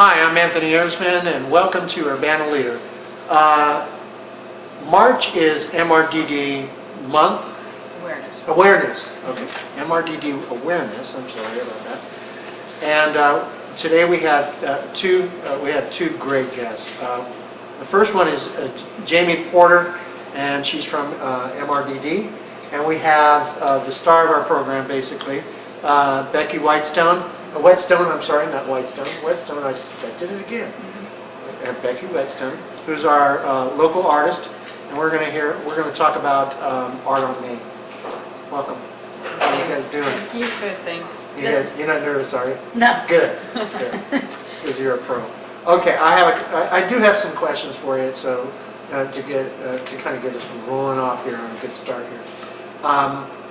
Hi, I'm Anthony Ehresmann, and welcome to Urbana Leader. March is MRDD month. Awareness. Okay. MRDD awareness. I'm sorry about that. And today we have two great guests. The first one is Jamie Porter, and she's from MRDD. And we have the star of our program, basically, Becky Whetstone, I'm sorry, not Whetstone. Whetstone, I did it again. Becky Whetstone, who's our local artist, and we're going to talk about art on Main. Welcome. How are you guys doing? Good, thanks. You're not nervous, are you? No. Good. Because you're a pro. Okay, I do have some questions for you, so to kind of get us rolling off here on a good start here.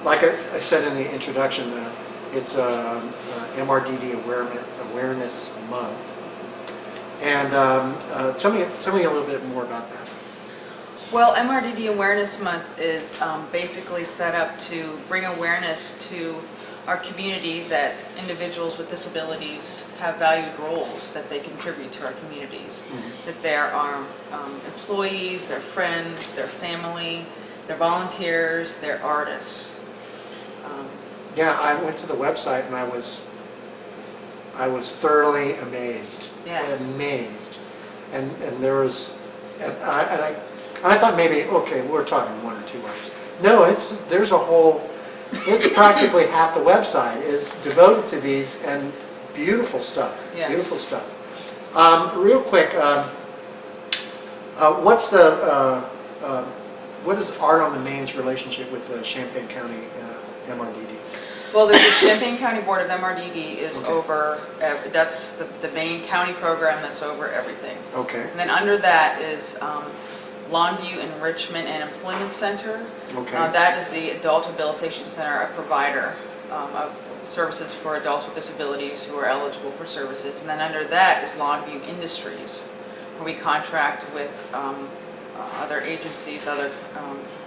Like I said in the introduction, it's MRDD Awareness Month, and tell me a little bit more about that. Well, MRDD Awareness Month is basically set up to bring awareness to our community that individuals with disabilities have valued roles that they contribute to our communities. Mm-hmm. That there are employees, their friends, their family, their volunteers, their artists. Yeah, I went to the website and I was thoroughly amazed. Yeah. Amazed, and there was, and I thought maybe we're talking 1 or 2 hours. No, there's a whole. It's practically half the website is devoted to these, and beautiful stuff. Yes. Beautiful stuff. Real quick, what is Art on the Main's relationship with the Champaign County MRDD? Well, there's the Champaign County Board of MRDD is over, that's the main county program that's over everything. Okay. And then under that is Longview Enrichment and Employment Center. Okay. That is the Adult Rehabilitation Center, a provider of services for adults with disabilities who are eligible for services. And then under that is Longview Industries, where we contract with other agencies, other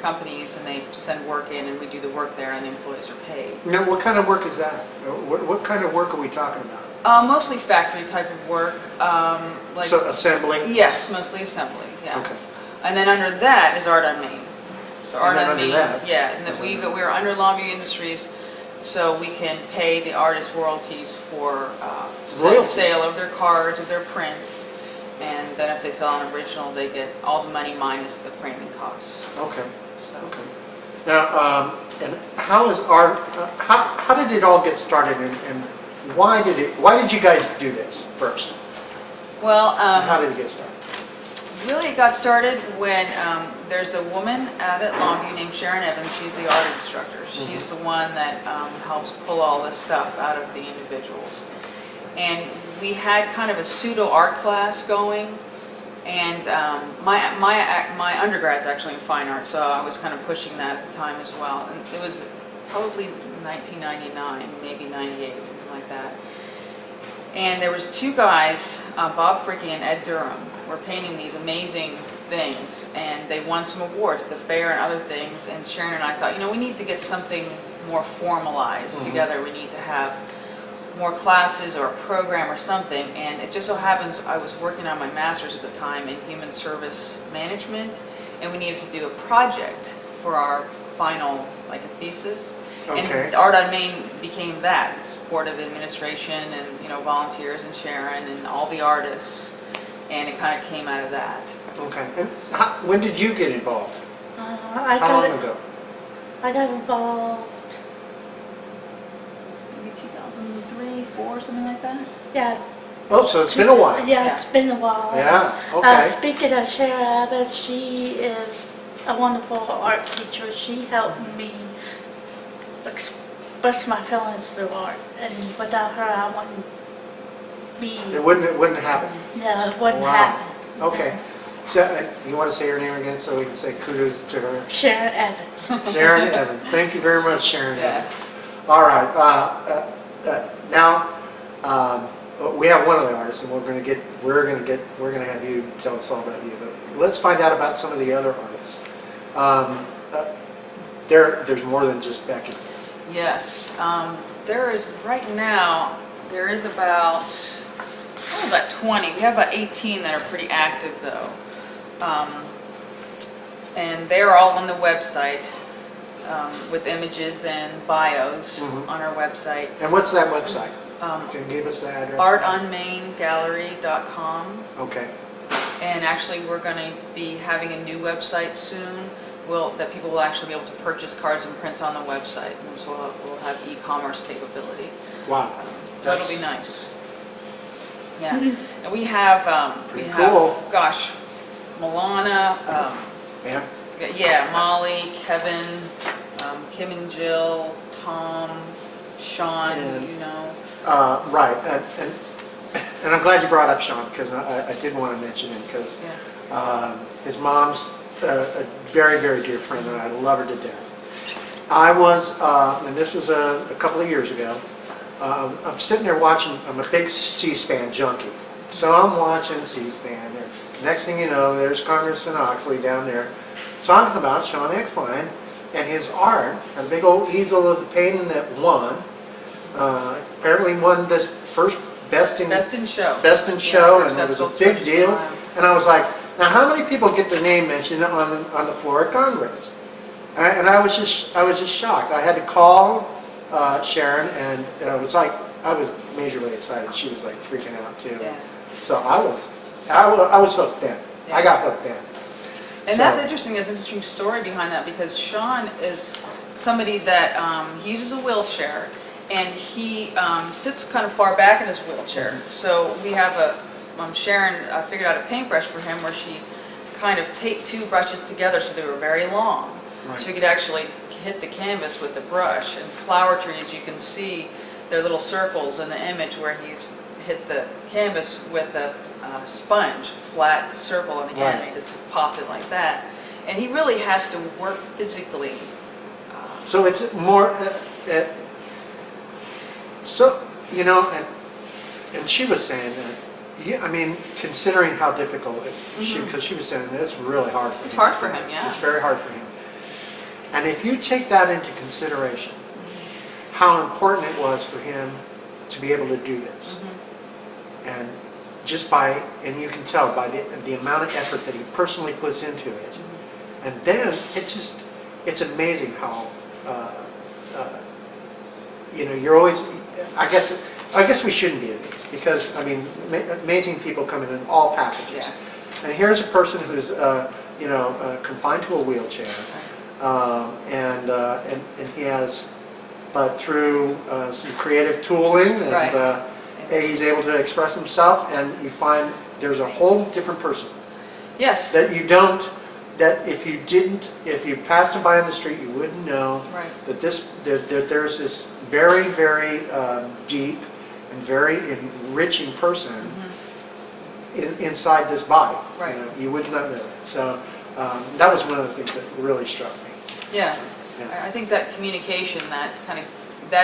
companies, and they send work in and we do the work there and the employees are paid. Now, what kind of work is that? What kind of work are we talking about? Mostly factory type of work. So assembly? Yes, mostly assembly, yeah. Okay. And then under that is Art on Main. So Art on Main, yeah, and that we're under Longview Industries, so we can pay the artists royalties for sale of their cards, of their prints, and then if they sell an original, they get all the money minus the framing costs. Okay. So. Okay. Now, and how is art? How did it all get started, and why did you guys do this first? Well, how did it get started? Really, it got started when there's a woman out at Longview named Sara Evans. She's the art instructor. Mm-hmm. She's the one that helps pull all this stuff out of the individuals. And we had kind of a pseudo art class going, and my undergrad's actually in fine art, so I was kind of pushing that at the time as well. And it was probably 1999, maybe 98, something like that. And there was 2 guys, Bob Fricke and Ed Durham, were painting these amazing things, and they won some awards at the fair and other things. And Sharon and I thought, we need to get something more formalized mm-hmm. together. We need to have more classes or a program or something. And it just so happens I was working on my master's at the time in human service management, and we needed to do a project for our final, a thesis. Okay. And Art on Main became that. It's Board of Administration and volunteers and Sharon and all the artists, and it kind of came out of that. Okay. And when did you get involved? How long ago? I got involved. Maybe 2003, 4, something like that. Yeah. Oh, so it's been a while. Yeah, it's been a while. Yeah. Okay. Speaking of Sara Evans, she is a wonderful art teacher. She helped me express my feelings through art, and without her, I wouldn't be. It wouldn't happen. No, it wouldn't Wow. happen. Okay. So you want to say her name again so we can say kudos to her? Sara Evans. Sharon Evans. Thank you very much, Sharon Yeah. Evans. All right. Now we have one of the artists, and we're going to have you tell us all about you. But let's find out about some of the other artists. There's more than just Becky. Yes. There is right now. There is about 20. We have about 18 that are pretty active though. And they're all on the website with images and bios on our website. And what's that website? Can you give us the address? artonmaingallery.com. Okay. And actually, we're going to be having a new website soon that people will actually be able to purchase cards and prints on the website. And so we'll have e-commerce capability. Wow. So it'll be nice. Yeah. And we have, cool. gosh, Milana, Yeah. yeah, Molly, Kevin, Kim and Jill, Tom, Sean, And- you know. Right. And I'm glad you brought up Sean, because I did want to mention him, because his mom's a very, very dear friend, and I love her to death. I was, and this was a couple of years ago, I'm sitting there watching, I'm a big C-SPAN junkie, so I'm watching C-SPAN, and next thing you know, there's Congressman Oxley down there talking about Sean Exline and his art, a big old easel of the painting that won, apparently won this first Best in Show, and it was a big deal. And I was like, now how many people get their name mentioned on the floor of Congress? And I was just shocked. I had to call Sharon, and I was majorly excited. She was like freaking out too. Yeah. So I was hooked then. Yeah. I got hooked then. And So- that's interesting. There's an interesting story behind that, because Sean is somebody that he uses a wheelchair, and he sits kind of far back in his wheelchair. So we have Sharon figured out a paintbrush for him where she kind of taped two brushes together so they were very long. Right. So he could actually hit the canvas with the brush. And flower trees, you can see their little circles in the image where he's hit the canvas with a sponge, flat circle on the end, and he just popped it like that. And he really has to work physically. So it's more, so, you know, and she was saying that, I mean, considering how difficult because she was saying that it's really hard for him. It's hard for him, yeah. It's very hard for him. And if you take that into consideration, how important it was for him to be able to do this, and and you can tell by the amount of effort that he personally puts into it, and then it's amazing how, you know, you're always, I guess we shouldn't be amazed, because, I mean, amazing people come in all packages. Yeah. And here's a person who's, you know, confined to a wheelchair, and he has, but through some creative tooling, and he's able to express himself, and you find there's a whole different person. Yes. That you passed him by on the street, you wouldn't know that there's this very, very deep and very enriching person inside this body. Right. You know, you would not know that. So that was one of the things that really struck me. Yeah. I think that communication, that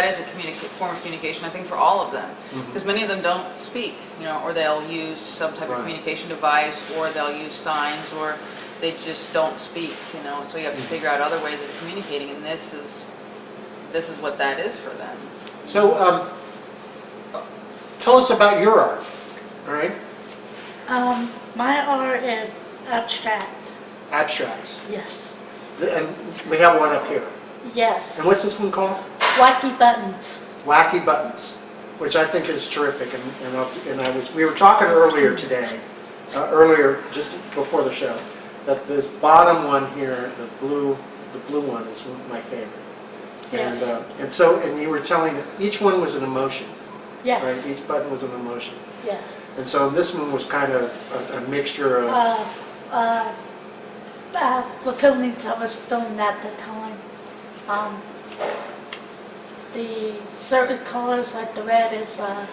is a form of communication, I think, for all of them. Because many of them don't speak, you know, or they'll use some type of communication device, or they'll use signs, or they just don't speak, you know. So you have to figure out other ways of communicating, and this is what that is for them. So tell us about your art, all right? My art is abstract. Abstracts. Yes. And we have one up here. Yes. And what's this one called? Wacky buttons. Wacky Buttons, which I think is terrific. We were talking earlier today, just before the show, that this bottom one here, the blue one, is my favorite. Yes. And you were telling that each one was an emotion. Yes. Right? Each button was an emotion. Yes. And so this one was kind of a mixture of. The feelings I was feeling at the time. The certain colors, like the red is up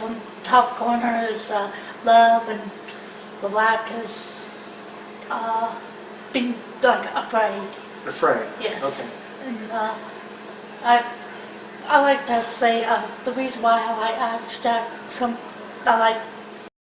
on the top corner is love, and the black is being like afraid. Afraid. Yes. Okay. And I like to say the reason why I like abstract. I like